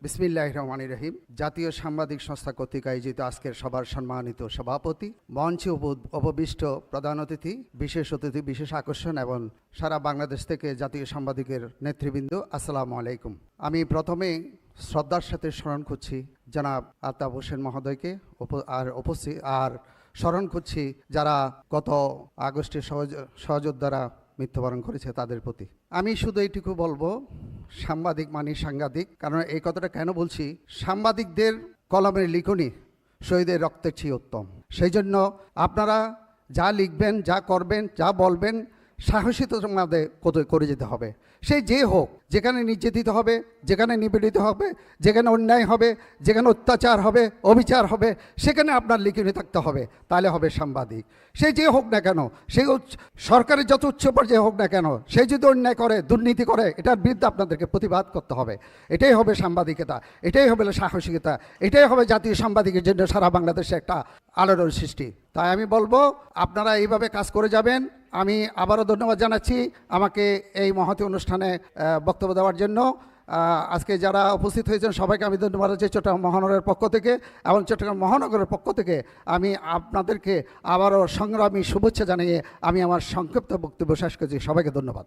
বিসমিল্লাহির রহমানির রহিম। জাতীয় সাংবাদিক সংস্থা কর্তৃক আয়োজিত আজকের সভার সম্মানিত সভাপতি, মঞ্চে উপবিষ্ট প্রধান অতিথি, বিশেষ আকর্ষণ এবং সারা বাংলাদেশ থেকে জাতীয় সাংবাদিকের নেতৃবৃন্দ, আসসালামু আলাইকুম। আমি প্রথমে শ্রদ্ধার সাথে স্মরণ করছি জনাব আলতাফ হোসেন মহোদয়কে আর স্মরণ করছি যারা গত আগস্টে সহযোদ্ধারা মৃত্যুবরণ করেছে তাদের প্রতি। আমি শুধু এইটুকু বলবো, সাংবাদিক মানে সাংঘাতিক। কারণ এই কথাটা কেন বলছি, সাংবাদিকদের কলমের লিখনি শহীদের রক্তের চেয়ে উত্তম। সেই জন্য আপনারা যা লিখবেন, যা করবেন, যা বলবেন, সাহসিকতার মধ্যে করে যেতে হবে। সেই যে হোক, যেখানে নির্যাতিত হবে, যেখানে নিপীড়িত হবে, যেখানে অন্যায় হবে, যেখানে অত্যাচার হবে, অবিচার হবে, সেখানে আপনার লিখনি থাকতে হবে, তাহলে হবে সাংবাদিক। সে যে হোক না কেন, সেই সরকারের যত উচ্চ পর্যায়ে হোক না কেন, সে যদি অন্যায় করে, দুর্নীতি করে, এটার বিরুদ্ধে আপনাদেরকে প্রতিবাদ করতে হবে। এটাই হবে সাংবাদিকতা, এটাই হবে সাহসিকতা, এটাই হবে জাতীয় সাংবাদিকের জন্য সারা বাংলাদেশে একটা আলোড়ন সৃষ্টি। তাই আমি বলবো, আপনারা এইভাবে কাজ করে যাবেন। আমি আবারও ধন্যবাদ জানাচ্ছি আমাকে এই মহতী অনুষ্ঠানে বক্তব্য দেওয়ার জন্য। আজকে যারা উপস্থিত হয়েছেন সবাইকে আমি ধন্যবাদ জানাচ্ছি চট্টগ্রাম মহানগরের পক্ষ থেকে, এবং চট্টগ্রাম মহানগরের পক্ষ থেকে আমি আপনাদেরকে আবারও সংগ্রামী শুভেচ্ছা জানিয়ে আমি আমার সংক্ষিপ্ত বক্তব্য শেষ করছি। সবাইকে ধন্যবাদ।